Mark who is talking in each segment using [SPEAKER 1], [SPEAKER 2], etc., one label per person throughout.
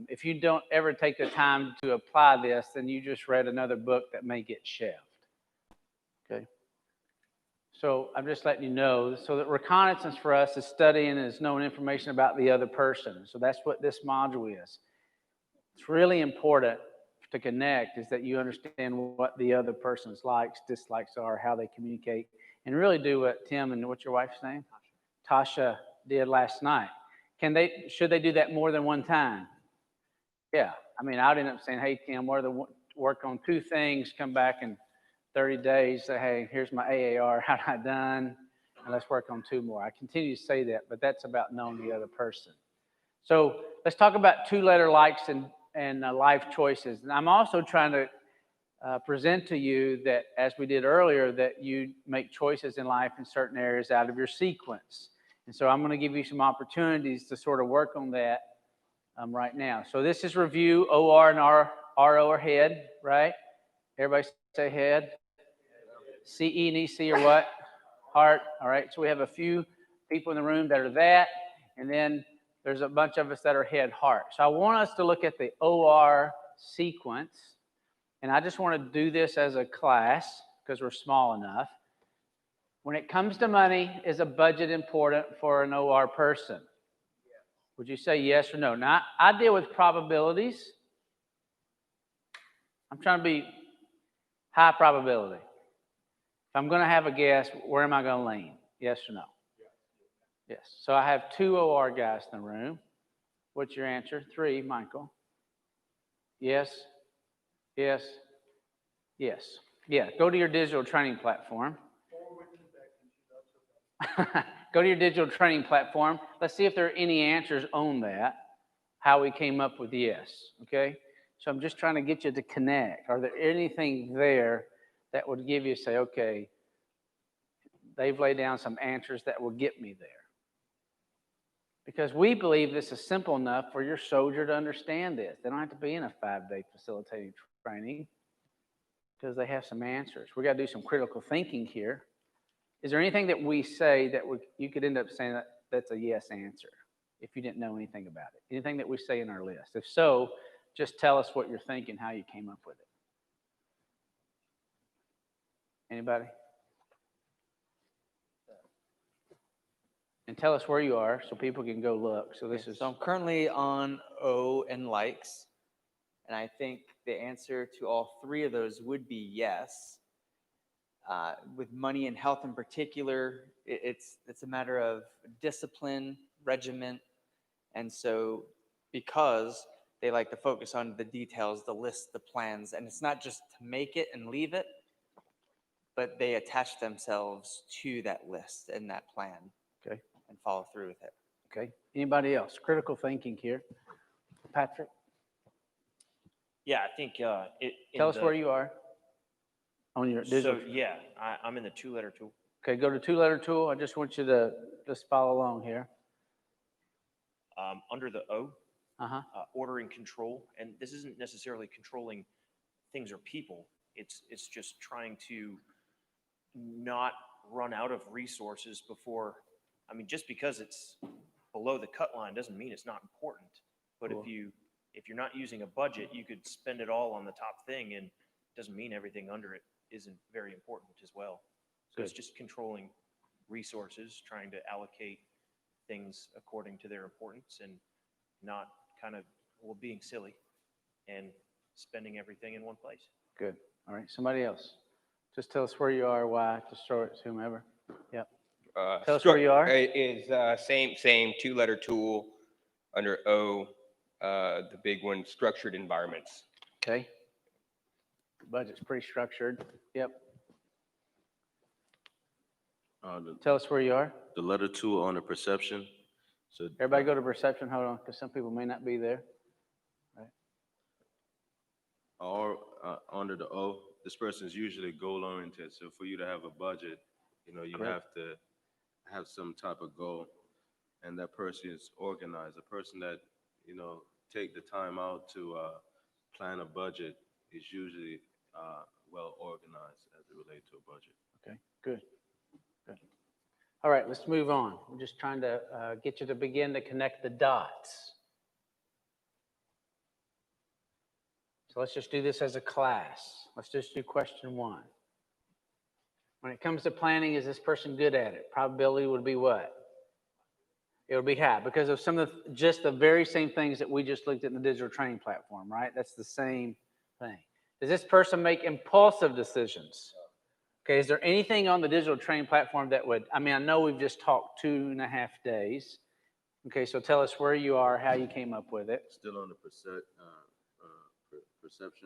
[SPEAKER 1] If you don't ever take the time to apply this, then you just read another book that may get shelved. Okay? So I'm just letting you know, so that reconnaissance for us is studying and is knowing information about the other person. So that's what this module is. It's really important to connect is that you understand what the other person's likes, dislikes are, how they communicate, and really do what Tim and what's your wife's name? Tasha did last night. Should they do that more than one time? Yeah. I mean, I'd end up saying, hey, Tim, work on 2 things, come back in 30 days, say, hey, here's my AAR, how I done? And let's work on 2 more. I continue to say that, but that's about knowing the other person. So let's talk about 2-letter likes and life choices. And I'm also trying to present to you that, as we did earlier, that you make choices in life in certain areas out of your sequence. And so I'm going to give you some opportunities to sort of work on that right now. So this is review. OR and RO are head, right? Everybody say head. CE and EC are what? Heart. All right. So we have a few people in the room that are that. And then there's a bunch of us that are head, heart. So I want us to look at the OR sequence. And I just want to do this as a class because we're small enough. When it comes to money, is a budget important for an OR person? Would you say yes or no? Now, I deal with probabilities. I'm trying to be high probability. If I'm going to have a guess, where am I going to lean? Yes or no? Yes. So I have 2 OR guys in the room. What's your answer? 3, Michael. Yes. Yes. Yes. Yeah. Go to your digital training platform. Go to your digital training platform. Let's see if there are any answers on that, how we came up with yes. Okay? So I'm just trying to get you to connect. Are there anything there that would give you, say, okay, they've laid down some answers that will get me there? Because we believe this is simple enough for your soldier to understand this. They don't have to be in a 5-day facilitating training because they have some answers. We got to do some critical thinking here. Is there anything that we say that you could end up saying that's a yes answer if you didn't know anything about it? Anything that we say in our list? If so, just tell us what you're thinking, how you came up with it. Anybody? And tell us where you are so people can go look. So this is.
[SPEAKER 2] So I'm currently on O and likes, and I think the answer to all 3 of those would be yes. With money and health in particular, it's a matter of discipline, regiment, and so because they like to focus on the details, the lists, the plans, and it's not just to make it and leave it, but they attach themselves to that list and that plan.
[SPEAKER 1] Okay.
[SPEAKER 2] And follow through with it.
[SPEAKER 1] Okay. Anybody else? Critical thinking here. Patrick?
[SPEAKER 3] Yeah, I think
[SPEAKER 1] tell us where you are on your digital.
[SPEAKER 3] So yeah, I'm in the 2-letter tool.
[SPEAKER 1] Okay, go to 2-letter tool. I just want you to just follow along here.
[SPEAKER 3] Under the O, order and control, and this isn't necessarily controlling things or people. It's just trying to not run out of resources before. I mean, just because it's below the cut line doesn't mean it's not important. But
[SPEAKER 1] cool.
[SPEAKER 3] if you're not using a budget, you could spend it all on the top thing, and it doesn't mean everything under it isn't very important as well. So Good. It's just controlling resources, trying to allocate things according to their importance, and not kind of being silly and spending everything in one place.
[SPEAKER 1] Good. All right. Somebody else. Just tell us where you are, why. Just show it to whomever. Yep. Tell us where you are.
[SPEAKER 4] Is same 2-letter tool under O, the big one, structured environments.
[SPEAKER 1] Okay. The budget's pretty structured. Yep. Tell us where you are.
[SPEAKER 5] The letter tool on the perception. So
[SPEAKER 1] everybody go to perception. Hold on, because some people may not be there. Right.
[SPEAKER 5] Or under the O, this person is usually goal oriented. So for you to have a budget, you
[SPEAKER 1] Correct.
[SPEAKER 5] have to have some type of goal, and that person is organized. A person that take the time out to plan a budget is usually well organized as it relates to a budget.
[SPEAKER 1] Okay, good. All right, let's move on. I'm just trying to get you to begin to connect the dots. So let's just do this as a class. Let's just do question 1. When it comes to planning, is this person good at it? Probability would be what? It would be high because of some of just the very same things that we just looked at in the digital training platform, right? That's the same thing. Does this person make impulsive decisions? Okay, is there anything on the digital training platform that would, I mean, I know we've just talked 2.5 days. Okay, so tell us where you are, how you came up with it.
[SPEAKER 5] Still on the perception.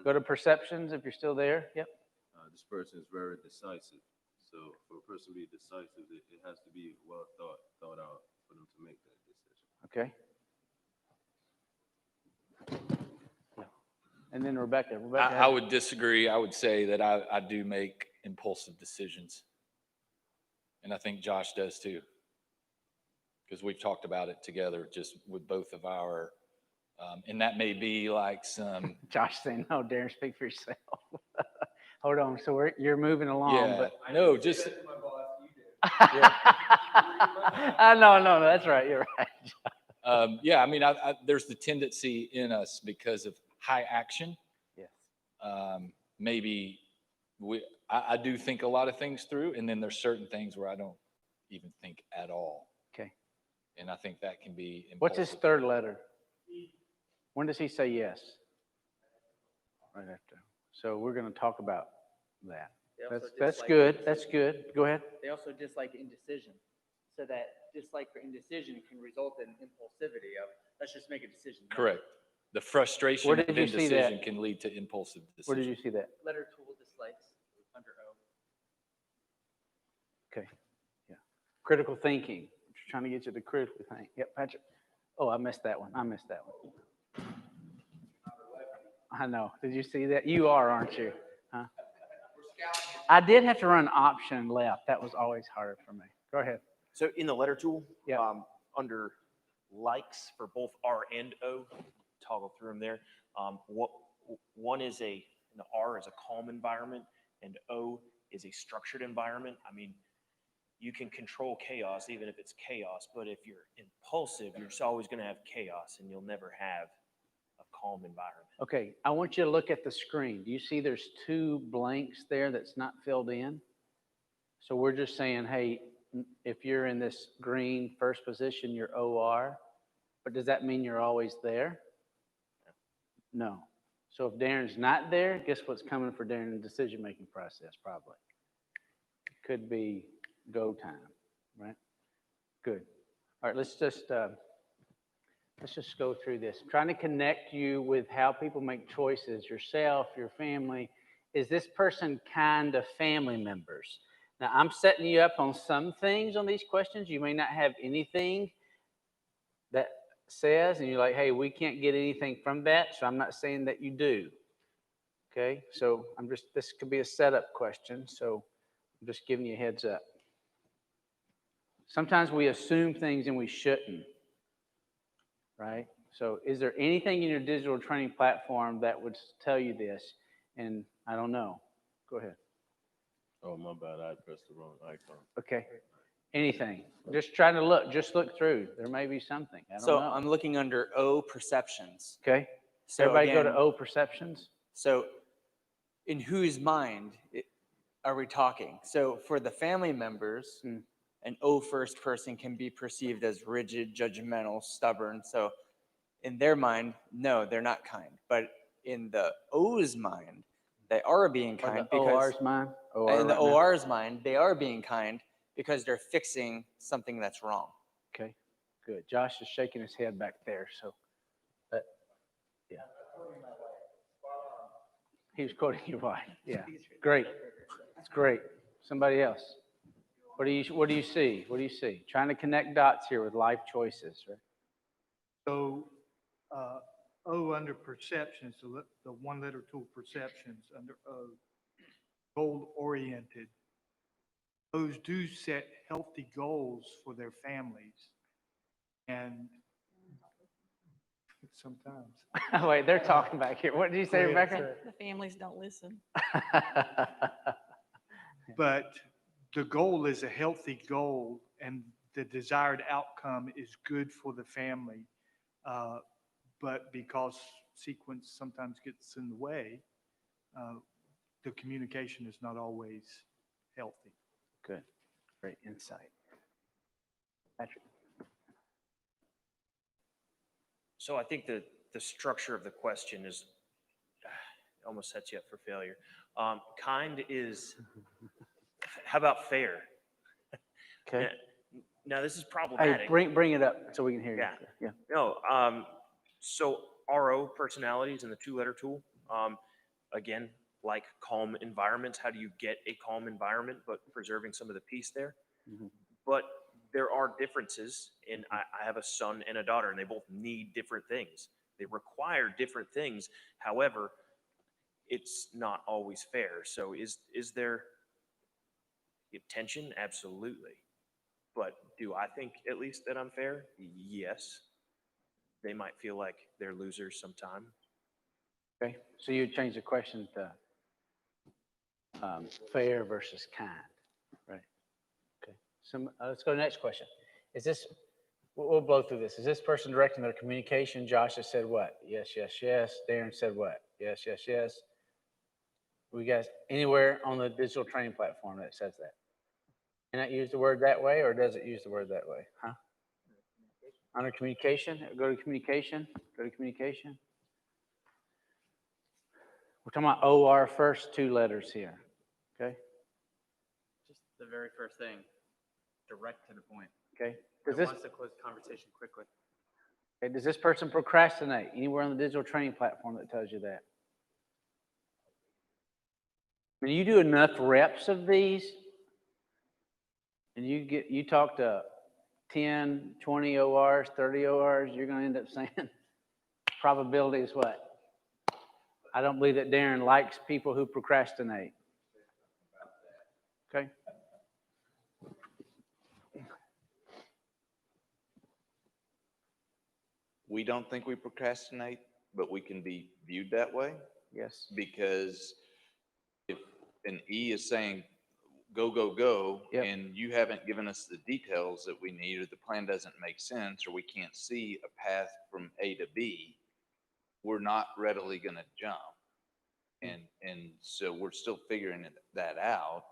[SPEAKER 1] Go to perceptions if you're still there. Yep.
[SPEAKER 5] This person is very decisive. So for a person to be decisive, it has to be well thought out for them to make that decision.
[SPEAKER 1] Okay. And then Rebecca.
[SPEAKER 6] I would disagree. I would say that I do make impulsive decisions. And I think Josh does too. Because we've talked about it together just with both of our, and that may be like some.
[SPEAKER 1] Josh saying, no, Darren, speak for yourself. Hold on. So you're moving along.
[SPEAKER 6] Yeah,
[SPEAKER 1] But
[SPEAKER 6] no, just.
[SPEAKER 1] No, that's right. You're right.
[SPEAKER 6] Yeah, I mean, there's the tendency in us because of high action.
[SPEAKER 1] Yes.
[SPEAKER 6] Maybe I do think a lot of things through, and then there's certain things where I don't even think at all.
[SPEAKER 1] Okay.
[SPEAKER 6] And I think that can be impulsive.
[SPEAKER 1] What's his third letter? When does he say yes? Right after. So we're going to talk about that. That's good. That's good. Go ahead.
[SPEAKER 2] They also dislike indecision. So that dislike for indecision can result in impulsivity of, let's just make a decision.
[SPEAKER 6] Correct. The frustration
[SPEAKER 1] Where
[SPEAKER 6] of
[SPEAKER 1] did you see that?
[SPEAKER 6] indecision can lead to impulsive decisions.
[SPEAKER 1] Where did you see that?
[SPEAKER 2] Letter tool dislikes under O.
[SPEAKER 1] Okay. Yeah. Critical thinking. Just trying to get you to critically think. Yep, Patrick. Oh, I missed that one. I know. Did you see that? You are, aren't you? Huh? I did have to run option left. That was always harder for me. Go ahead.
[SPEAKER 3] So in the letter tool,
[SPEAKER 1] Yeah.
[SPEAKER 3] Under likes for both R and O, toggle through them there. One is the R is a calm environment and O is a structured environment. I mean, you can control chaos even if it's chaos, but if you're impulsive, you're just always going to have chaos and you'll never have a calm environment.
[SPEAKER 1] Okay, I want you to look at the screen. Do you see there's 2 blanks there that's not filled in? So we're just saying, hey, if you're in this green first position, you're OR. But does that mean you're always there? No. So if Darren's not there, guess what's coming for Darren in the decision-making process, probably? Could be go time, right? Good. All right, let's just go through this. I'm trying to connect you with how people make choices, yourself, your family. Is this person kind of family members? Now, I'm setting you up on some things on these questions. You may not have anything that says, and you're like, hey, we can't get anything from that, so I'm not saying that you do. Okay, so this could be a setup question, so I'm just giving you a heads up. Sometimes we assume things and we shouldn't, right? So is there anything in your digital training platform that would tell you this? And I don't know. Go ahead.
[SPEAKER 5] Oh, my bad. I pressed the wrong icon.
[SPEAKER 1] Okay. Anything. Just trying to look. Just look through. There may be something. I don't know.
[SPEAKER 2] I'm looking under O, perceptions.
[SPEAKER 1] Okay.
[SPEAKER 2] So
[SPEAKER 1] Everybody
[SPEAKER 2] again,
[SPEAKER 1] go to O, perceptions.
[SPEAKER 2] So in whose mind are we talking? So for the family members, an O first person can be perceived as rigid, judgmental, stubborn. So in their mind, no, they're not kind. But in the O's mind, they are being kind.
[SPEAKER 1] Or the OR's mind. OR
[SPEAKER 2] In the
[SPEAKER 1] right now.
[SPEAKER 2] OR's mind, they are being kind because they're fixing something that's wrong.
[SPEAKER 1] Okay. Good. Josh is shaking his head back there. So, yeah. He was quoting your wife. Yeah. Great. That's great. Somebody else. What do you see? What do you see? Trying to connect dots here with life choices, right?
[SPEAKER 7] So, O under perceptions, the 1-letter tool perceptions under O, goal-oriented. Those do set healthy goals for their families. And sometimes.
[SPEAKER 1] Wait, they're talking back here. What did you say,
[SPEAKER 7] Go ahead,
[SPEAKER 1] Rebecca?
[SPEAKER 8] The families don't listen.
[SPEAKER 7] But the goal is a healthy goal and the desired outcome is good for the family. But because sequence sometimes gets in the way, the communication is not always healthy.
[SPEAKER 1] Good. Great insight. Patrick?
[SPEAKER 3] So I think the structure of the question is almost sets you up for failure. Kind is, how about fair?
[SPEAKER 1] Okay.
[SPEAKER 3] Now this is
[SPEAKER 1] Hey,
[SPEAKER 3] problematic.
[SPEAKER 1] bring it up so we can hear you.
[SPEAKER 3] Yeah.
[SPEAKER 1] Yeah.
[SPEAKER 3] No, so RO personalities in the two-letter tool, again, like calm environments, how do you get a calm environment, but preserving some of the peace there?
[SPEAKER 1] Mhm.
[SPEAKER 3] But there are differences, and I have a son and a daughter, and they both need different things. They require different things. However, it's not always fair. So is there tension? Absolutely. But do I think at least that I'm fair? Yes. They might feel like they're losers sometime.
[SPEAKER 1] Okay. So you change the question to fair versus kind, right? Okay. Let's go to the next question. Is this, we'll blow through this. Is this person directing their communication? Josh has said what? Yes, yes, yes. Darren said what? Yes, yes, yes. We got anywhere on the digital training platform that says that? Can it use the word that way, or does it use the word that way? Huh? Under communication, go to communication, go to communication. We're talking about OR first two letters here, okay?
[SPEAKER 2] Just the very first thing, direct to the point.
[SPEAKER 1] Okay.
[SPEAKER 2] I
[SPEAKER 1] Does this,
[SPEAKER 2] want us to close the conversation quickly.
[SPEAKER 1] okay, does this person procrastinate anywhere on the digital training platform that tells you that? When you do enough reps of these, and you talk to 10, 20 ORs, 30 ORs, you're going to end up saying probability is what? I don't believe that Darren likes people who procrastinate. Okay?
[SPEAKER 8] We don't think we procrastinate, but we can be viewed that way
[SPEAKER 1] Yes.
[SPEAKER 8] because if an E is saying, go, go, go,
[SPEAKER 1] Yep.
[SPEAKER 8] and you haven't given us the details that we need, or the plan doesn't make sense, or we can't see a path from A to B, we're not readily going to jump. And so we're still figuring that out,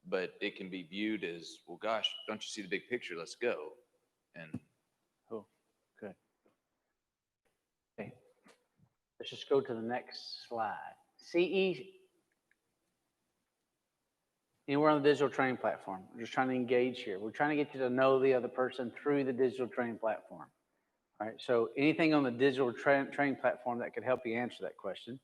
[SPEAKER 8] but it can be viewed as, well, gosh, don't you see the big picture? Let's go. And
[SPEAKER 1] Cool. Good. Okay. Let's just go to the next slide. CE. Anywhere on the digital training platform. We're just trying to engage here. We're trying to get you to know the other person through the digital training platform. All right. So anything on the digital training platform that could help you answer that question.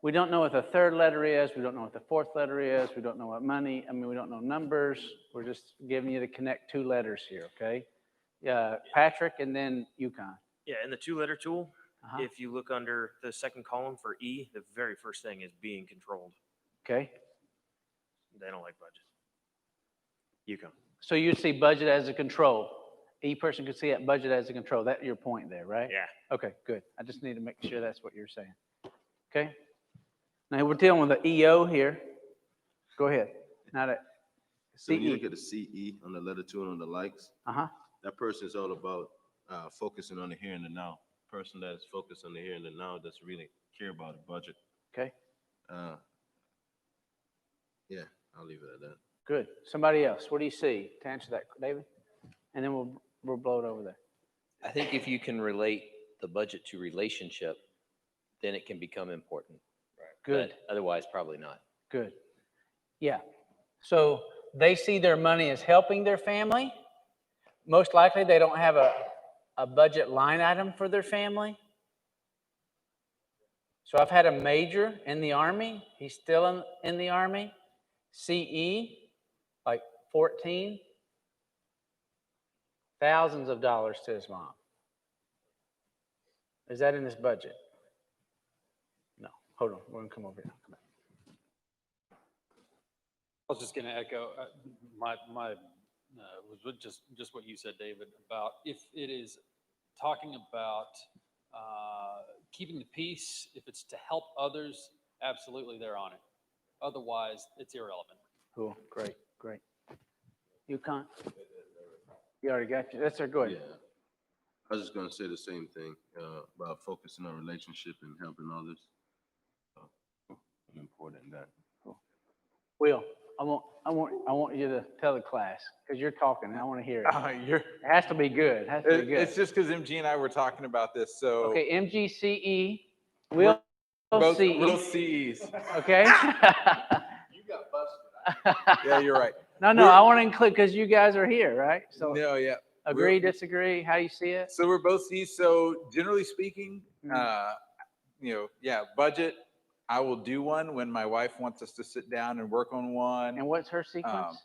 [SPEAKER 1] We don't know what the third letter is. We don't know what the fourth letter is. We don't know what money. I mean, we don't know numbers. We're just giving you to connect two letters here, okay? Patrick and then Yukon.
[SPEAKER 3] Yeah, in the two-letter tool,
[SPEAKER 1] Uh-huh.
[SPEAKER 3] if you look under the second column for E, the very first thing is being controlled.
[SPEAKER 1] Okay?
[SPEAKER 3] They don't like budget. You come.
[SPEAKER 1] So you see budget as a control. E person could see that budget as a control. That's your point there, right?
[SPEAKER 3] Yeah.
[SPEAKER 1] Okay, good. I just need to make sure that's what you're saying. Okay? Now we're dealing with the EO here. Go ahead. Now that
[SPEAKER 5] So when you look
[SPEAKER 1] CE.
[SPEAKER 5] at the CE on the letter two and on the likes,
[SPEAKER 1] Uh-huh.
[SPEAKER 5] that person is all about focusing on the here and the now. Person that's focused on the here and the now doesn't really care about a budget.
[SPEAKER 1] Okay,
[SPEAKER 5] Yeah, I'll leave it at that.
[SPEAKER 1] good. Somebody else. What do you see to answer that, David? And then we'll blow it over there.
[SPEAKER 9] I think if you can relate the budget to relationship, then it can become important.
[SPEAKER 1] Good.
[SPEAKER 9] But otherwise, probably not.
[SPEAKER 1] Good. Yeah. So they see their money as helping their family. Most likely they don't have a budget line item for their family. So I've had a major in the Army. He's still in the Army. CE, like 14. Thousands of dollars to his mom. Is that in his budget? No. Hold on. We're going to come over here. Come back.
[SPEAKER 10] I was just going to echo was with just what you said, David, about if it is talking about keeping the peace, if it's to help others, absolutely they're on it. Otherwise, it's irrelevant.
[SPEAKER 1] Cool. Great. Great. You can't. You already got you. That's our good.
[SPEAKER 5] I was just gonna say the same thing, about focusing on relationship and helping others. Important in that.
[SPEAKER 1] Will, I want you to tell the class, because you're talking, and I want to hear it.
[SPEAKER 11] You're,
[SPEAKER 1] It has to be good, it has to be good.
[SPEAKER 11] it's just because MG and I were talking about this, so.
[SPEAKER 1] Okay, MGCE, Will
[SPEAKER 11] Both
[SPEAKER 1] CE,
[SPEAKER 11] CEs.
[SPEAKER 1] okay?
[SPEAKER 11] Yeah, you're right.
[SPEAKER 1] No,
[SPEAKER 11] We're-
[SPEAKER 1] I want to include, because you guys are here, right? So
[SPEAKER 11] No, yeah.
[SPEAKER 1] agree, disagree, how you see it?
[SPEAKER 11] So we're both Cs. So generally speaking,
[SPEAKER 1] Mhm.
[SPEAKER 11] yeah, budget, I will do one when my wife wants us to sit down and work on one.
[SPEAKER 1] And what's her sequence?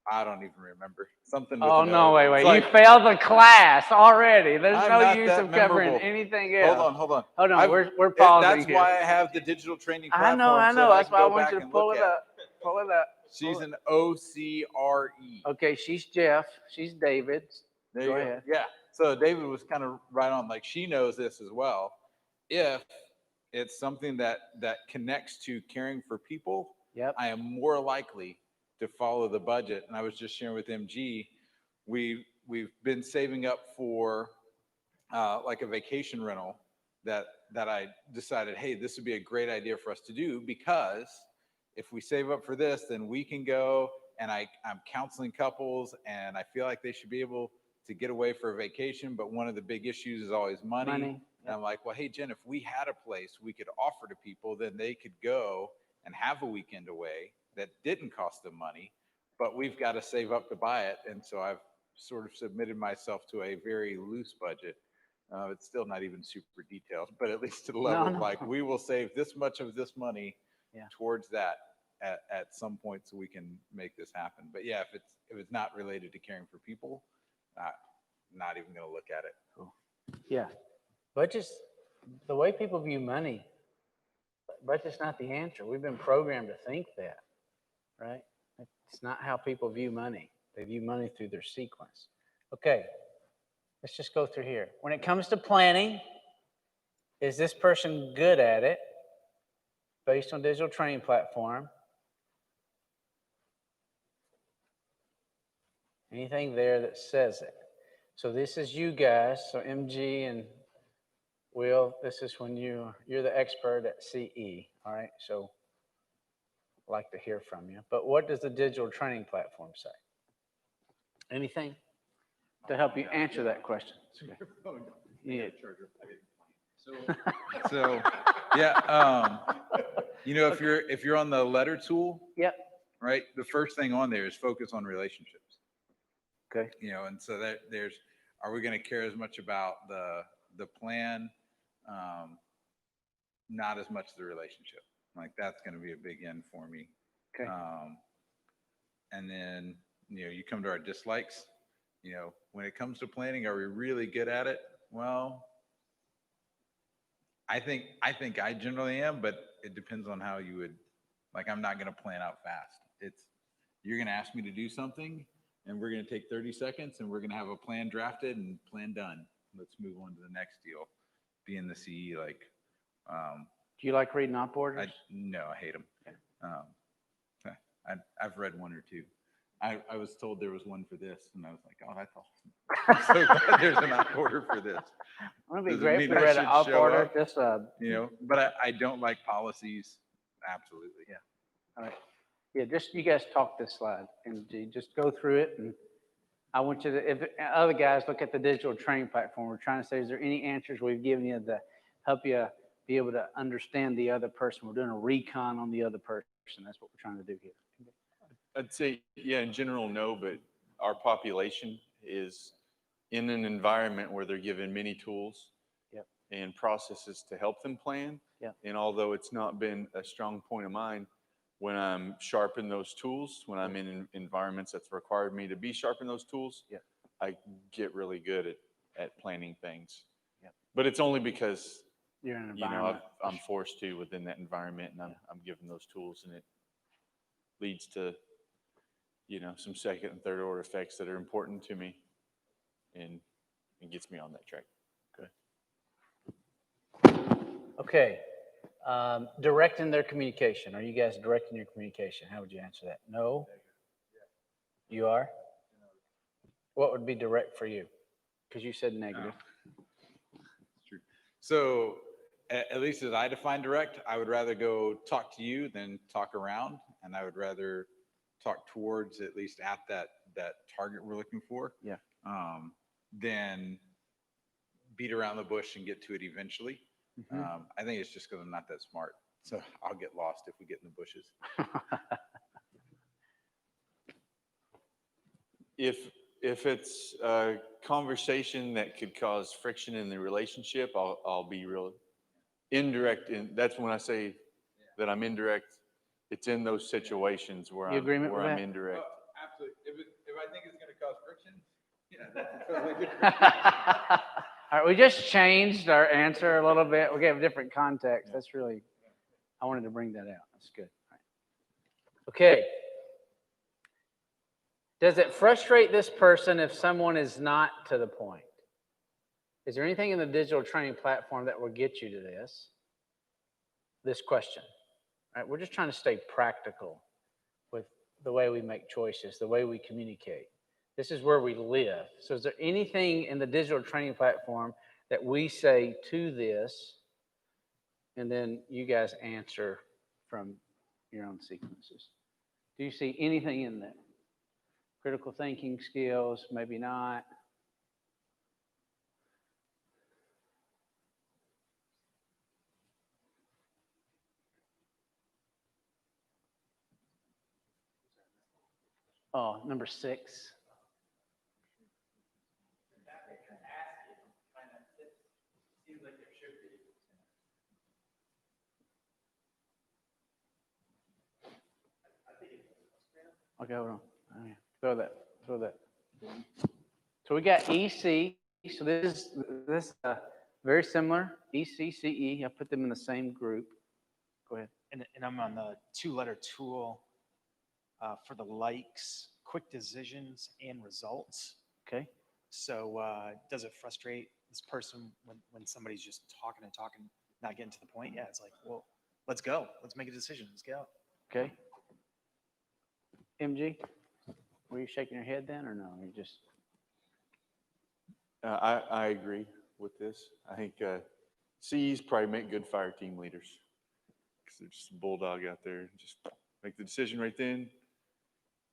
[SPEAKER 11] I don't even remember. Something with
[SPEAKER 1] Oh,
[SPEAKER 11] an
[SPEAKER 1] no,
[SPEAKER 11] O.
[SPEAKER 1] wait,
[SPEAKER 11] It's
[SPEAKER 1] you
[SPEAKER 11] like-
[SPEAKER 1] failed the class already. There's
[SPEAKER 11] I'm
[SPEAKER 1] no
[SPEAKER 11] not
[SPEAKER 1] use
[SPEAKER 11] that
[SPEAKER 1] of covering
[SPEAKER 11] memorable.
[SPEAKER 1] anything else.
[SPEAKER 11] Hold on.
[SPEAKER 1] Hold on,
[SPEAKER 11] I've-
[SPEAKER 1] we're pausing
[SPEAKER 11] That's
[SPEAKER 1] here.
[SPEAKER 11] why I have the digital training
[SPEAKER 1] I
[SPEAKER 11] platform.
[SPEAKER 1] know,
[SPEAKER 11] so that
[SPEAKER 1] that's
[SPEAKER 11] can
[SPEAKER 1] why I
[SPEAKER 11] go
[SPEAKER 1] want
[SPEAKER 11] back
[SPEAKER 1] you to
[SPEAKER 11] and
[SPEAKER 1] pull
[SPEAKER 11] look
[SPEAKER 1] it
[SPEAKER 11] at.
[SPEAKER 1] up, pull it up.
[SPEAKER 11] She's an OCRE.
[SPEAKER 1] Okay, she's Jeff, she's David.
[SPEAKER 11] There
[SPEAKER 1] Go
[SPEAKER 11] you
[SPEAKER 1] ahead.
[SPEAKER 11] Yeah. So David was kind of right on. Like she knows this as well. If it's something that connects to caring for people,
[SPEAKER 1] Yep.
[SPEAKER 11] I am more likely to follow the budget. And I was just sharing with MG, we've been saving up for like a vacation rental that I decided, hey, this would be a great idea for us to do, because if we save up for this, then we can go, and I'm counseling couples and I feel like they should be able to get away for a vacation. But one of the big issues is always money.
[SPEAKER 1] Money,
[SPEAKER 11] And I'm like, well, hey, Jen, if we had a place we could offer to people, then they could go and have a weekend away that didn't cost them money, but we've got to save up to buy it. And so I've sort of submitted myself to a very loose budget. It's still not even super detailed, but at least to the level of
[SPEAKER 1] No.
[SPEAKER 11] like, we will save this much of this money
[SPEAKER 1] Yeah.
[SPEAKER 11] towards that at some point so we can make this happen. But yeah, if it's not related to caring for people, not even going to look at it.
[SPEAKER 1] Yeah, budget's, the way people view money, budget's not the answer. We've been programmed to think that, right? It's not how people view money. They view money through their sequence. Okay, let's just go through here. When it comes to planning, is this person good at it based on digital training platform? Anything there that says it? So this is you guys, so MG and Will, this is when you're the expert at CE, all right? So I'd like to hear from you. But what does the digital training platform say? Anything to help you answer that question? Yeah.
[SPEAKER 11] So yeah, if you're on the letter tool,
[SPEAKER 1] Yep.
[SPEAKER 11] right, the first thing on there is focus on relationships.
[SPEAKER 1] Okay.
[SPEAKER 11] And so are we going to care as much about the plan? Not as much the relationship. Like that's going to be a big end for me.
[SPEAKER 1] Okay.
[SPEAKER 11] And then, you come to our dislikes, when it comes to planning, are we really good at it? Well, I think I generally am, but it depends on how you would, like, I'm not going to plan out fast. You're going to ask me to do something and we're going to take 30 seconds and we're going to have a plan drafted and plan done. Let's move on to the next deal. Being the CE, like,
[SPEAKER 1] Do you like reading op orders?
[SPEAKER 11] no, I hate them. I've read one or two. I was told there was one for this and I was like, oh, that's awesome. I'm so glad there's an op order for this.
[SPEAKER 1] Wouldn't it be
[SPEAKER 11] Does it
[SPEAKER 1] great if
[SPEAKER 11] mean
[SPEAKER 1] we
[SPEAKER 11] I
[SPEAKER 1] read an
[SPEAKER 11] should
[SPEAKER 1] op
[SPEAKER 11] show
[SPEAKER 1] order?
[SPEAKER 11] up?
[SPEAKER 1] Just
[SPEAKER 11] But I don't like policies. Absolutely. Yeah.
[SPEAKER 1] all right. Yeah, just you guys talk this slide and just go through it. And I want you to, if other guys look at the digital training platform, we're trying to say, is there any answers we've given you that help you be able to understand the other person? We're doing a recon on the other person. That's what we're trying to do here.
[SPEAKER 6] I'd say, yeah, in general, no, but our population is in an environment where they're given many tools
[SPEAKER 1] Yep.
[SPEAKER 6] and processes to help them plan.
[SPEAKER 1] Yep.
[SPEAKER 6] And although it's not been a strong point of mine, when I'm sharp in those tools, when I'm in environments that's required me to be sharp in those tools,
[SPEAKER 1] Yep.
[SPEAKER 6] I get really good at planning things.
[SPEAKER 1] Yep.
[SPEAKER 6] But it's only because,
[SPEAKER 1] You're in an environment.
[SPEAKER 6] I'm forced to within that environment, and I'm given those tools, and it leads to, some second and third order effects that are important to me, and gets me on that track.
[SPEAKER 1] Okay. Directing their communication. Are you guys directing your communication? How would you answer that? No? You are? What would be direct for you? Because you said negative.
[SPEAKER 11] So at least as I define direct, I would rather go talk to you than talk around. And I would rather talk towards at least at that target we're looking for.
[SPEAKER 1] Yeah.
[SPEAKER 11] Than beat around the bush and get to it eventually.
[SPEAKER 1] Mhm.
[SPEAKER 11] I think it's just because I'm not that smart. So I'll get lost if we get in the bushes.
[SPEAKER 12] If it's a conversation that could cause friction in the relationship, I'll be real indirect. And that's when I say that I'm indirect. It's in those situations where
[SPEAKER 1] You agreement
[SPEAKER 12] where
[SPEAKER 1] with
[SPEAKER 12] I'm
[SPEAKER 1] that?
[SPEAKER 12] indirect.
[SPEAKER 11] Absolutely. If I think it's going to cause friction, yeah, that's totally different.
[SPEAKER 1] All right, we just changed our answer a little bit. We gave a different context. That's really, I wanted to bring that out. That's good. All right. Okay. Does it frustrate this person if someone is not to the point? Is there anything in the digital training platform that will get you to this question? All right, we're just trying to stay practical with the way we make choices, the way we communicate. This is where we live. So is there anything in the digital training platform that we say to this, and then you guys answer from your own sequences? Do you see anything in there? Critical thinking skills, maybe not. Oh, number 6. Okay, hold on. All right, throw that. So we got EC. So this is very similar. EC, CE. I put them in the same group. Go ahead.
[SPEAKER 13] And I'm on the 2-letter tool for the likes, quick decisions, and results.
[SPEAKER 1] Okay.
[SPEAKER 13] So does it frustrate this person when somebody's just talking and talking, not getting to the point? Yeah, it's like, well, let's go. Let's make a decision. Let's go.
[SPEAKER 1] Okay. MG, were you shaking your head then or no? You just.
[SPEAKER 12] I agree with this. I think Cs probably make good fire team leaders because they're just a bulldog out there. Just make the decision right then,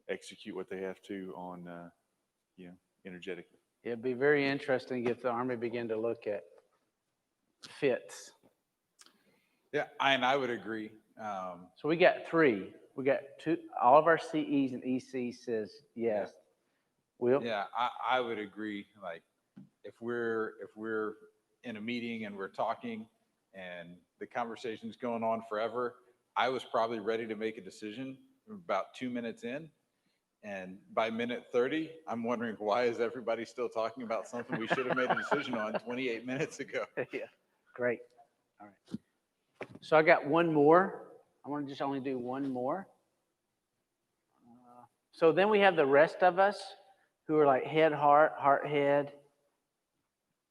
[SPEAKER 12] execute what they have to on, energetically.
[SPEAKER 1] It'd be very interesting if the Army began to look at fits.
[SPEAKER 11] Yeah, I would agree.
[SPEAKER 1] So we got 3. We got 2. All of our CEs and EC says yes. Will?
[SPEAKER 11] Yeah, I would agree. Like if we're in a meeting and we're talking and the conversation's going on forever, I was probably ready to make a decision about 2 minutes in. And by minute 30, I'm wondering, why is everybody still talking about something we should have made a decision on 28 minutes ago?
[SPEAKER 1] Yeah, great. All right. So I got one more. I want to just only do one more. So then we have the rest of us who are like head, heart, heart, head.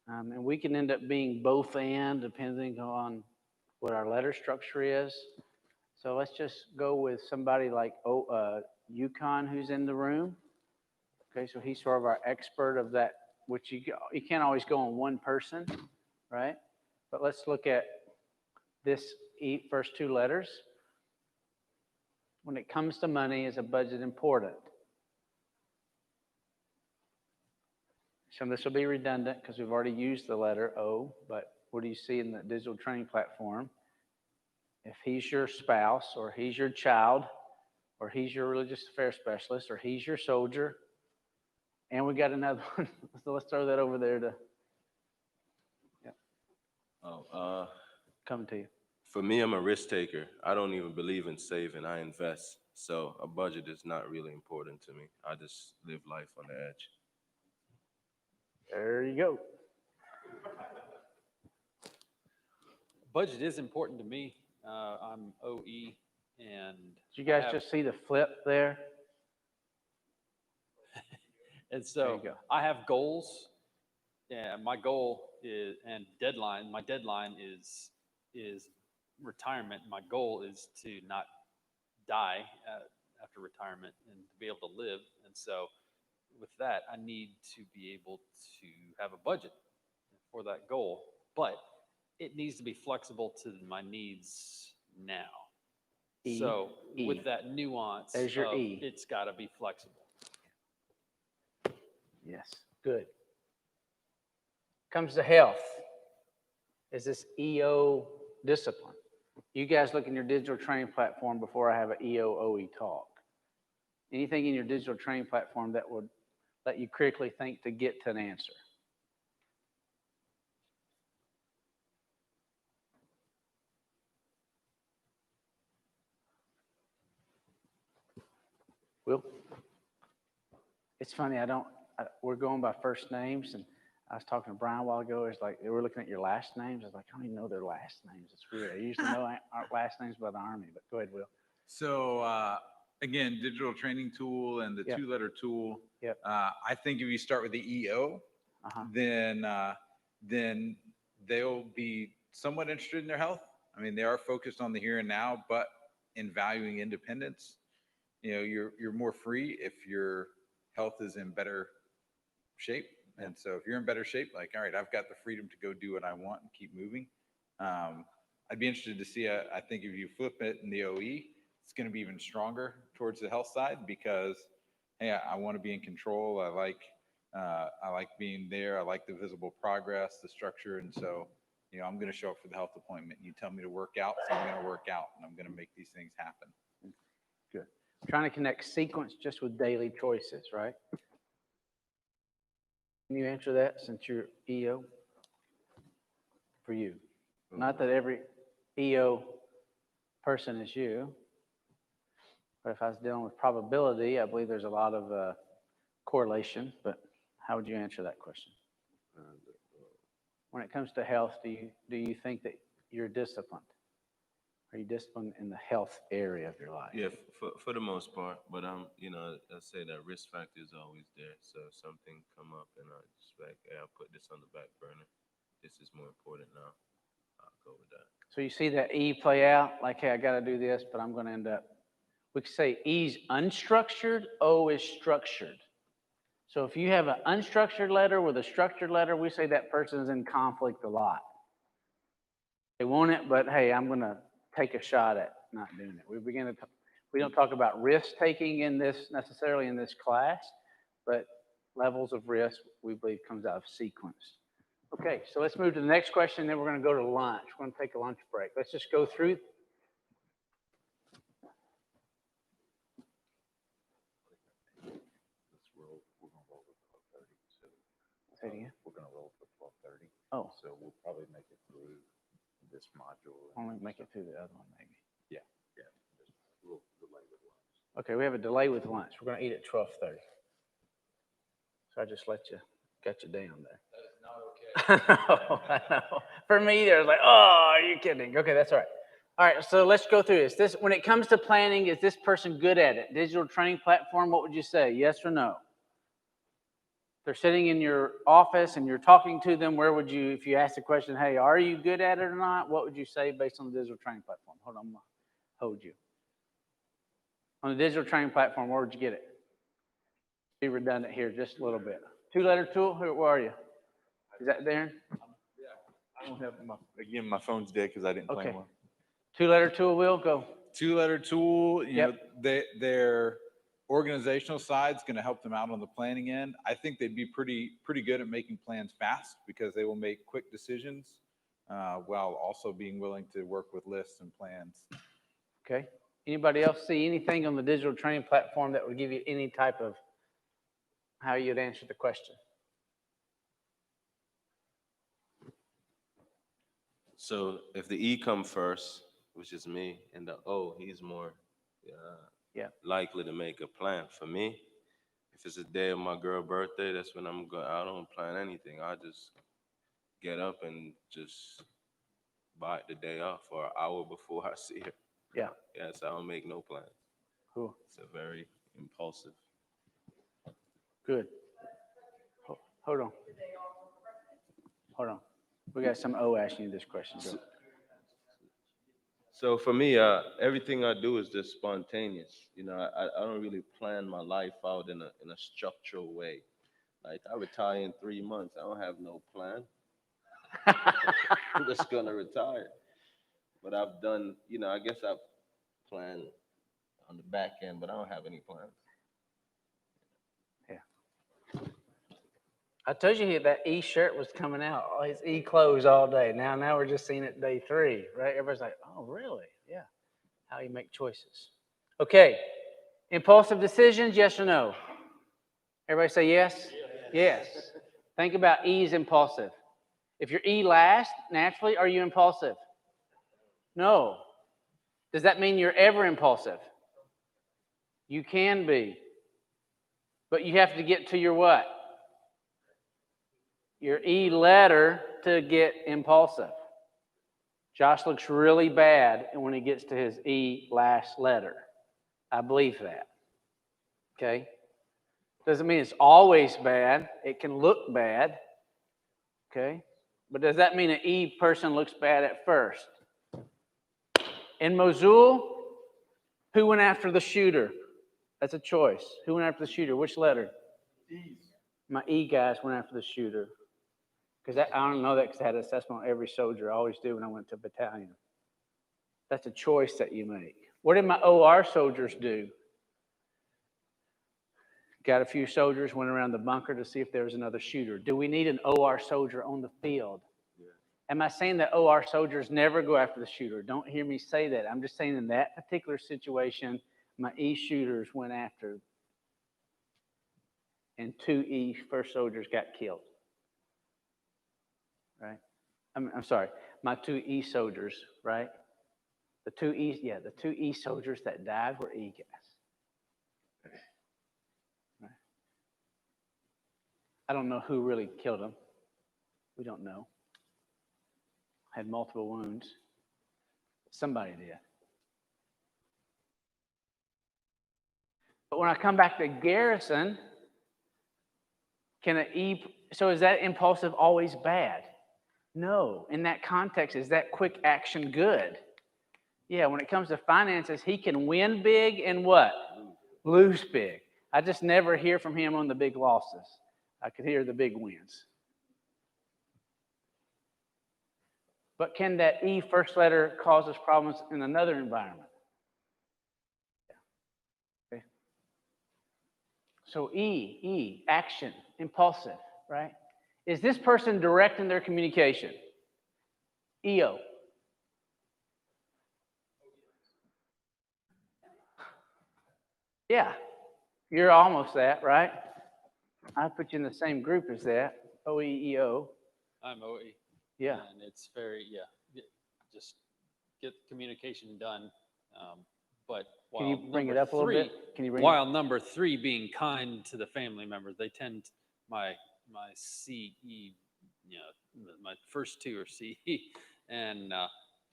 [SPEAKER 1] And we can end up being both and depending on what our letter structure is. So let's just go with somebody like Yukon who's in the room. Okay, so he's sort of our expert of that, which you can't always go on one person, right? But let's look at this first 2 letters. When it comes to money, is a budget important? So this will be redundant because we've already used the letter O, but what do you see in the digital training platform? If he's your spouse, or he's your child, or he's your religious affairs specialist, or he's your soldier, and we got another one. So let's throw that over there to coming to you.
[SPEAKER 5] For me, I'm a risk taker. I don't even believe in saving. I invest. So a budget is not really important to me. I just live life on the edge.
[SPEAKER 1] There you go.
[SPEAKER 10] Budget is important to me. I'm OE, and
[SPEAKER 1] Did you guys just see the flip there?
[SPEAKER 10] And so
[SPEAKER 1] There you go.
[SPEAKER 10] I have goals, and my goal is, and deadline, my deadline is retirement. My goal is to not die after retirement and to be able to live. And so with that, I need to be able to have a budget for that goal. But it needs to be flexible to my needs now.
[SPEAKER 1] E,
[SPEAKER 10] So
[SPEAKER 1] E.
[SPEAKER 10] with that nuance,
[SPEAKER 1] There's your
[SPEAKER 10] of
[SPEAKER 1] E.
[SPEAKER 10] it's got to be flexible.
[SPEAKER 1] Yes, good. Comes to health. Is this EO discipline? You guys look in your digital training platform before I have an EO/OE talk. Anything in your digital training platform that would let you critically think to get to an answer? Will? It's funny, we're going by first names, and I was talking to Brian a while ago. It's like, they were looking at your last names. I was like, I don't even know their last names. It's weird. I usually know our last names by the Army, but go ahead, Will.
[SPEAKER 11] So, again, digital training tool and the
[SPEAKER 1] Yep.
[SPEAKER 11] 2-letter tool.
[SPEAKER 1] Yep.
[SPEAKER 11] I think if you start with the EO,
[SPEAKER 1] Uh-huh.
[SPEAKER 11] then they'll be somewhat interested in their health. I mean, they are focused on the here and now, but in valuing independence, you know, you're more free if your health is in better shape. And so if you're in better shape, like, all right, I've got the freedom to go do what I want and keep moving. I'd be interested to see, I think if you flip it in the OE, it's going to be even stronger towards the health side because, hey, I want to be in control. I like being there. I like the visible progress, the structure. And so, you know, I'm going to show up for the health appointment. You tell me to work out, so I'm going to work out and I'm going to make these things happen.
[SPEAKER 1] Good. Trying to connect sequence just with daily choices, right? Can you answer that since you're EO? For you. Not that every EO person is you, but if I was dealing with probability, I believe there's a lot of correlation, but how would you answer that question? When it comes to health, do you think that you're disciplined? Are you disciplined in the health area of your life?
[SPEAKER 5] Yeah, for the most part, but you know, I say that risk factor is always there. So if something come up and I just like, hey, I'll put this on the back burner. This is more important now. I'll go with that.
[SPEAKER 1] So you see that E play out, like, hey, I got to do this, but I'm going to end up. We could say E's unstructured, O is structured. So if you have an unstructured letter with a structured letter, we say that person is in conflict a lot. They want it, but hey, I'm going to take a shot at not doing it. We don't talk about risk taking in this necessarily in this class, but levels of risk we believe comes out of sequence. Okay, so let's move to the next question, then we're going to go to lunch. We're going to take a lunch break. Let's just go through. Say it again.
[SPEAKER 8] We're going to roll for 12:30.
[SPEAKER 1] Oh.
[SPEAKER 8] So we'll probably make it through this module.
[SPEAKER 1] Only make it through the other one, maybe.
[SPEAKER 8] Yeah. Just a little delay with lunch.
[SPEAKER 1] Okay, we have a delay with lunch. We're going to eat at 12:30. So I just got you down there. That is not okay. I know. For me, there's like, oh, are you kidding? Okay, that's all right. All right, so let's go through this. When it comes to planning, is this person good at it? Digital training platform, what would you say? Yes or no? They're sitting in your office and you're talking to them. Where would you, if you ask the question, hey, are you good at it or not? What would you say based on the digital training platform? Hold on, I'm going to hold you. On the digital training platform, where would you get it? Be redundant here just a little bit. 2-letter tool, where are you? Is that Darren?
[SPEAKER 12] I don't have my phone's dead because I didn't plan
[SPEAKER 1] Okay.
[SPEAKER 12] one.
[SPEAKER 1] 2-letter tool, Will, go.
[SPEAKER 11] 2-letter tool, you know,
[SPEAKER 1] Yep.
[SPEAKER 11] their organizational side is going to help them out on the planning end. I think they'd be pretty good at making plans fast because they will make quick decisions while also being willing to work with lists and plans.
[SPEAKER 1] Okay. Anybody else see anything on the digital training platform that would give you any type of how you'd answer the question?
[SPEAKER 5] So if the E come first, which is me, and the O, he's more likely to make a plan. For me, if it's a day of my girl's birthday, that's when I'm going. I don't plan anything. I just get up and just buy the day off or an hour before I see her.
[SPEAKER 1] Yeah.
[SPEAKER 5] Yes, I don't make no plans.
[SPEAKER 1] Cool.
[SPEAKER 5] It's a very impulsive.
[SPEAKER 1] Good. Hold on. Hold on. We got some O asking you this question. Go.
[SPEAKER 5] So for me, everything I do is just spontaneous. You know, I don't really plan my life out in a structural way. Like I retire in 3 months. I don't have no plan. I'm just gonna retire. But I've done, I guess I've planned on the back end, but I don't have any plans.
[SPEAKER 1] I told you that E shirt was coming out, all his E clothes all day. Now we're just seeing it day 3, right? Everybody's like, oh, really? Yeah. How you make choices. Okay. Impulsive decisions, yes or no? Everybody say yes? Yes. Think about E's impulsive. If you're E last, naturally, are you impulsive? No. Does that mean you're ever impulsive? You can be. But you have to get to your what? Your E letter to get impulsive. Josh looks really bad when he gets to his E last letter. I believe that. Okay? Doesn't mean it's always bad. It can look bad. Okay? But does that mean an E person looks bad at first? In Mosul, who went after the shooter? That's a choice. Who went after the shooter? Which letter?
[SPEAKER 7] E.
[SPEAKER 1] My E guys went after the shooter. Because I don't know that because I had an assessment on every soldier. I always do when I went to battalion. That's a choice that you make. What did my OR soldiers do? Got a few soldiers, went around the bunker to see if there was another shooter. Do we need an OR soldier on the field? Yeah. Am I saying that OR soldiers never go after the shooter? Don't hear me say that. I'm just saying in that particular situation, my E shooters went after, and 2 E first soldiers got killed. Right? I'm sorry, my 2 E soldiers, right? The 2 E soldiers that died were E guys. Right? I don't know who really killed them. We don't know. Had multiple wounds. Somebody did. But when I come back to Garrison, so is that impulsive always bad? No. In that context, is that quick action good? Yeah, when it comes to finances, he can win big and what? Lose big. I just never hear from him on the big losses. I could hear the big wins. But can that E first letter cause us problems in another environment? Yeah. Okay. So E, action, impulsive, right? Is this person direct in their communication? EO. Yeah, you're almost that, right? I put you in the same group as that, OEEO.
[SPEAKER 10] I'm OE.
[SPEAKER 1] Yeah.
[SPEAKER 10] And it's very, just get the communication done. But
[SPEAKER 1] Can you bring it
[SPEAKER 10] number
[SPEAKER 1] up a little
[SPEAKER 10] three-
[SPEAKER 1] bit? Can you bring
[SPEAKER 10] While number 3 being kind to the family members, they tend, my CE, my first 2 are CE, and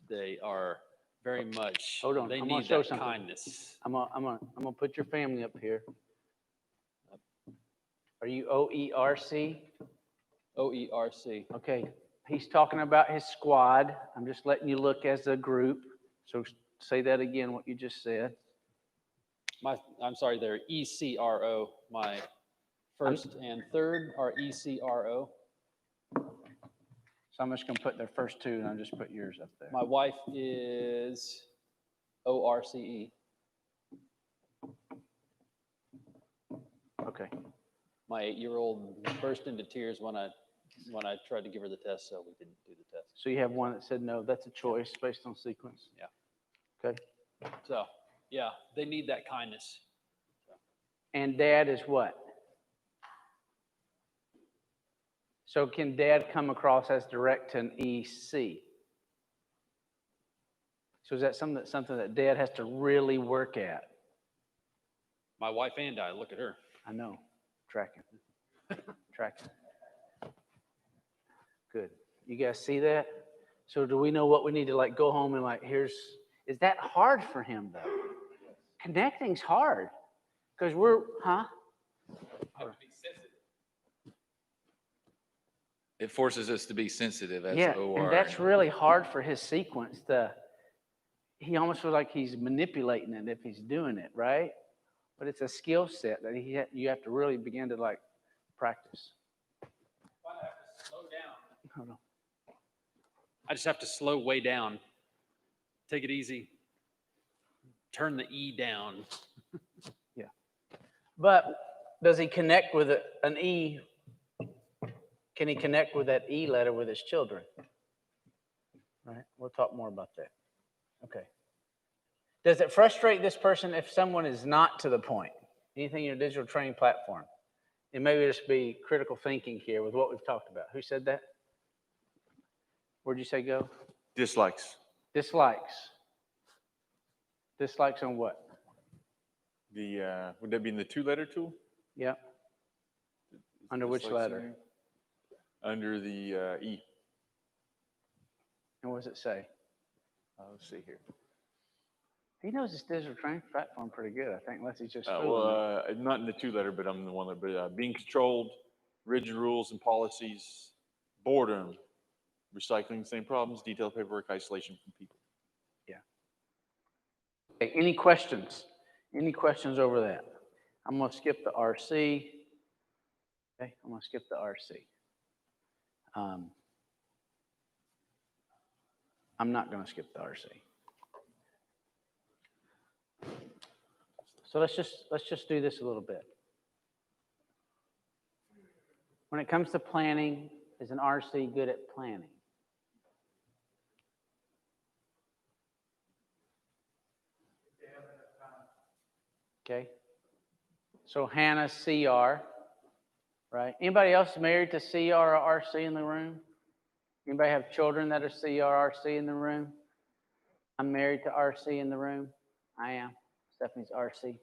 [SPEAKER 10] they are very much,
[SPEAKER 1] Hold on,
[SPEAKER 10] they
[SPEAKER 1] I'm gonna
[SPEAKER 10] need
[SPEAKER 1] show
[SPEAKER 10] that
[SPEAKER 1] something.
[SPEAKER 10] kindness.
[SPEAKER 1] I'm gonna put your family up here. Are you OERC?
[SPEAKER 10] OERC.
[SPEAKER 1] Okay, he's talking about his squad. I'm just letting you look as a group. So say that again, what you just said.
[SPEAKER 10] I'm sorry, they're ECRO. My first and third are ECRO.
[SPEAKER 1] So I'm just gonna put their first 2 and I'll just put yours up there.
[SPEAKER 10] My wife is ORCE.
[SPEAKER 1] Okay.
[SPEAKER 10] My 8-year-old burst into tears when I tried to give her the test, so we didn't do the test.
[SPEAKER 1] So you have one that said no. That's a choice based on sequence.
[SPEAKER 10] Yeah.
[SPEAKER 1] Okay.
[SPEAKER 10] So, yeah, they need that kindness.
[SPEAKER 1] And dad is what? So can dad come across as direct to an EC? So is that something that dad has to really work at?
[SPEAKER 10] My wife and I, look at her.
[SPEAKER 1] I know. Tracking. Tracking. Good. You guys see that? So do we know what we need to go home and is that hard for him though? Connecting's hard. Because
[SPEAKER 6] It forces us to be sensitive as
[SPEAKER 1] yeah,
[SPEAKER 6] OR.
[SPEAKER 1] and that's really hard for his sequence. He almost feels like he's manipulating it if he's doing it, right? But it's a skill set that you have to really begin to practice.
[SPEAKER 10] Slow down.
[SPEAKER 1] Hold on.
[SPEAKER 10] I just have to slow way down. Take it easy. Turn the E down.
[SPEAKER 1] But does he connect with an E? Can he connect with that E letter with his children? Right. We'll talk more about that. Okay. Does it frustrate this person if someone is not to the point? Anything in your digital training platform? And maybe just be critical thinking here with what we've talked about. Who said that? Where'd you say go?
[SPEAKER 12] Dislikes.
[SPEAKER 1] Dislikes. Dislikes on what?
[SPEAKER 12] Would that be in the 2-letter tool?
[SPEAKER 1] Yeah. Under which
[SPEAKER 12] Dislikes in
[SPEAKER 1] letter?
[SPEAKER 12] there? Under the E.
[SPEAKER 1] And what does it say?
[SPEAKER 12] Let's see here.
[SPEAKER 1] He knows his digital training platform pretty good, I think, unless he's just fooling me.
[SPEAKER 12] Not in the 2-letter, but I'm the one that, but being controlled, rigid rules and policies, boredom, recycling, same problems, detailed paperwork, isolation from people.
[SPEAKER 1] Okay, any questions? Any questions over that? I'm going to skip the RC. Okay, I'm going to skip the RC. I'm not going to skip the RC. So let's just do this a little bit. When it comes to planning, is an RC good at planning? Okay. So Hannah, CR, right? Anybody else married to CR or RC in the room? Anybody have children that are CR or RC in the room? I'm married to RC in the room. I am. Stephanie's RC.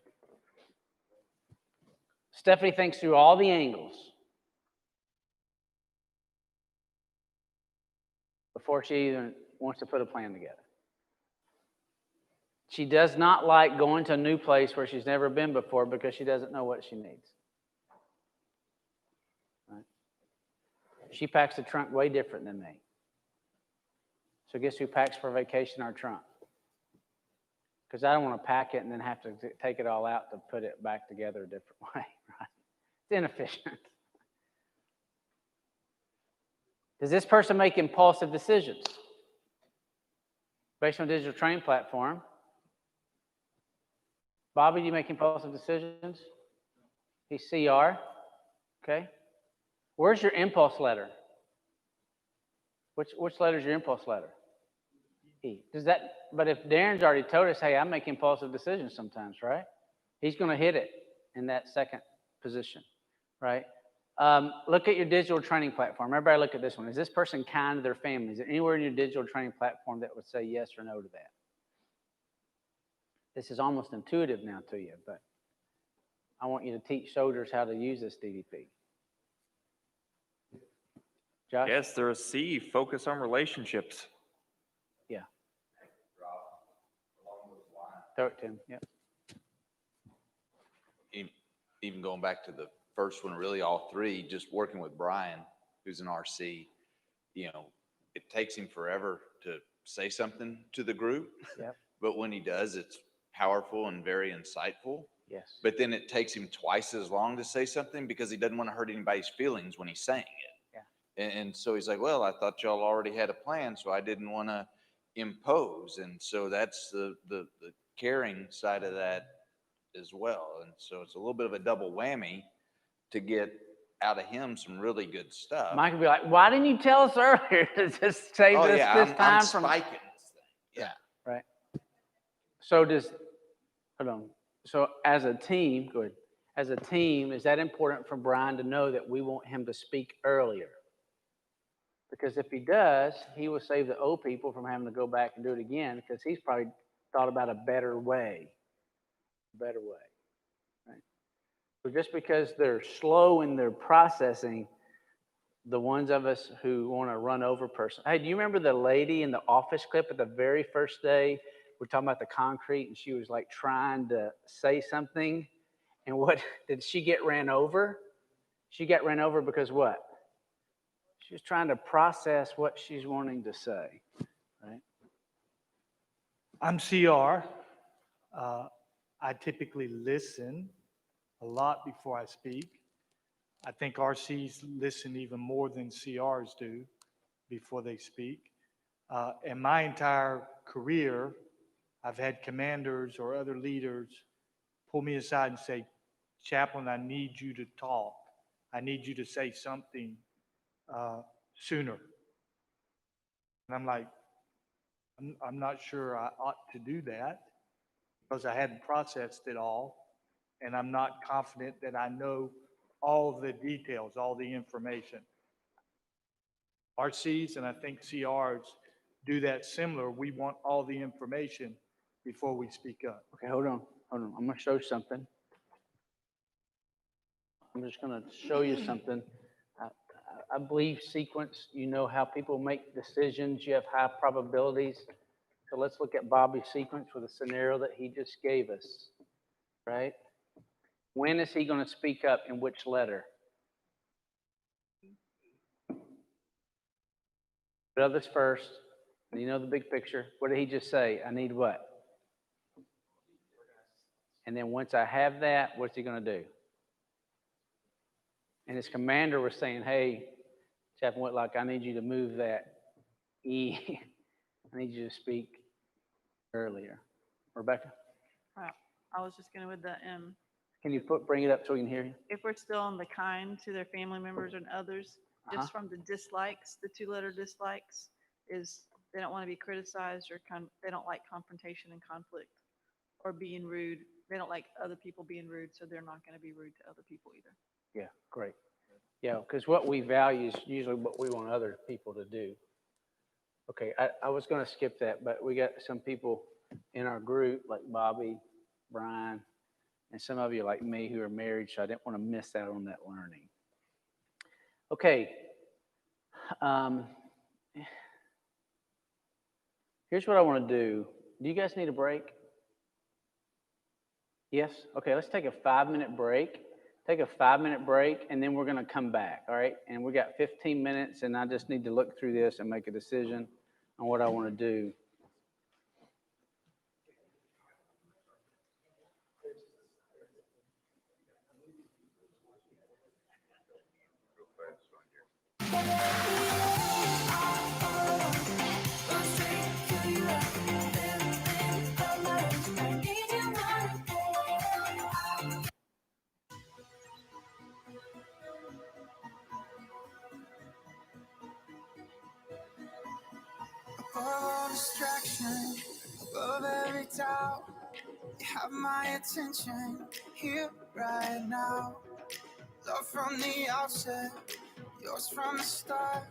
[SPEAKER 1] Stephanie thinks through all the angles before she even wants to put a plan together. She does not like going to a new place where she's never been before because she doesn't know what she needs. Right? She packs the trunk way different than me. So guess who packs for vacation our trunk? Because I don't want to pack it and then have to take it all out to put it back together a different way. Right? It's inefficient. Does this person make impulsive decisions based on a digital training platform? Bobby, do you make impulsive decisions? He's CR. Okay. Where's your impulse letter? Which letter is your impulse letter? E. Does that? But if Darren's already told us, hey, I make impulsive decisions sometimes, right? He's going to hit it in that second position, right? Look at your digital training platform. Everybody look at this one. Is this person kind to their family? Is there anywhere in your digital training platform that would say yes or no to that? This is almost intuitive now to you, but I want you to teach soldiers how to use this DDP. Josh?
[SPEAKER 14] Yes, there's C, focus on relationships.
[SPEAKER 1] Yeah. Throw it to him, yeah.
[SPEAKER 8] Even going back to the first one, really all three, just working with Brian, who's an RC, you know, it takes him forever to say something to the group.
[SPEAKER 1] Yep.
[SPEAKER 8] But when he does, it's powerful and very insightful.
[SPEAKER 1] Yes.
[SPEAKER 8] But then it takes him twice as long to say something because he doesn't want to hurt anybody's feelings when he's saying it.
[SPEAKER 1] Yeah.
[SPEAKER 8] And so he's like, well, I thought y'all already had a plan, so I didn't want to impose. And so that's the caring side of that as well. And so it's a little bit of a double whammy to get out of him some really good stuff.
[SPEAKER 1] Mike would be like, why didn't you tell us earlier to just save this
[SPEAKER 8] I'm
[SPEAKER 1] time from
[SPEAKER 8] spiking this thing. Yeah.
[SPEAKER 1] Right. So hold on. So as a team, good. As a team, is that important for Brian to know that we want him to speak earlier? Because if he does, he will save the old people from having to go back and do it again because he's probably thought about a better way. Better way. Right? So just because they're slow in their processing, the ones of us who want to run over person. Hey, do you remember the lady in the office clip at the very first day? We're talking about the concrete and she was like trying to say something. And what did she get ran over? She got ran over because what? She was trying to process what she's wanting to say, right?
[SPEAKER 7] I'm CR. I typically listen a lot before I speak. I think RCs listen even more than CRs do before they speak. In my entire career, I've had commanders or other leaders pull me aside and say, Chaplain, I need you to talk. I need you to say something sooner. And I'm like, I'm not sure I ought to do that because I hadn't processed it all. And I'm not confident that I know all the details, all the information. RCs and I think CRs do that similar. We want all the information before we speak up.
[SPEAKER 1] Okay, hold on. I'm going to show you something. I'm just going to show you something. I believe sequence, you know how people make decisions, you have high probabilities. So let's look at Bobby's sequence with a scenario that he just gave us, right? When is he going to speak up in which letter? Put others first, and you know the big picture. What did he just say? I need what? And then once I have that, what's he going to do? And his commander was saying, hey, Chaplain Whitlock, I need you to move that E. I need you to speak earlier. Rebecca,
[SPEAKER 15] I was just going with the
[SPEAKER 1] can you bring it up so we can hear you?
[SPEAKER 15] if we're still on the kind to their family members and others, just from the dislikes, the 2-letter dislikes, is they don't want to be criticized or they don't like confrontation and conflict or being rude. They don't like other people being rude, so they're not going to be rude to other people either.
[SPEAKER 1] Yeah, great. Yeah, because what we value is usually what we want other people to do. Okay, I was going to skip that, but we got some people in our group like Bobby, Brian, and some of you like me who are married, so I didn't want to miss out on that learning. Okay. Here's what I want to do. Do you guys need a break? Yes? Okay, let's take a 5-minute break. Take a 5-minute break, and then we're going to come back, all right? And we got 15 minutes, and I just need to look through this and make a decision on what I want to do.
[SPEAKER 16] Above distraction, above every doubt, you have my attention here right now. Love from the outset, yours from the start.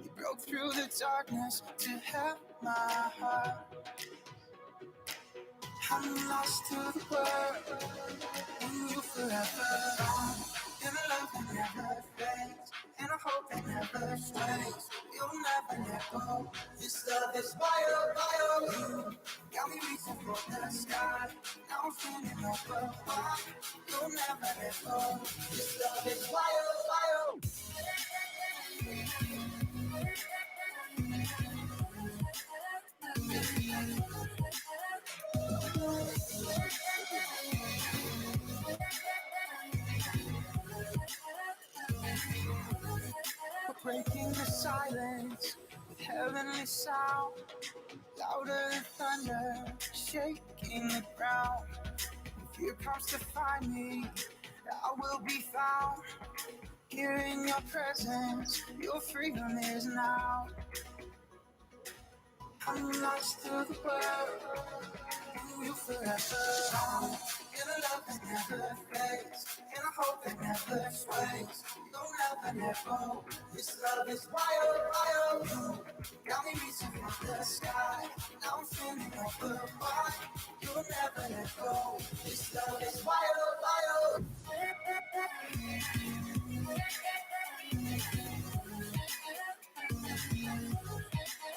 [SPEAKER 16] You broke through the darkness to have my heart. I'm lost to the world, and you forever. In a love that never fades, and a hope that never strays. You'll never let go. This love is wild, wild. You got me reaching for the sky. Now I'm feeling overwhelmed. You'll never let go. This love is wild, wild. Breaking the silence with heavenly sound, louder than thunder, shaking the ground. If fear comes to find me, I will be found. Here in your presence, your freedom is now. I'm lost to the world, and you forever. In a love that never fades, in a hope that never sways. You'll never let go. This love is wild, wild. You got me reaching for the sky. Now I'm feeling overwhelmed. You'll never let go. This love is wild.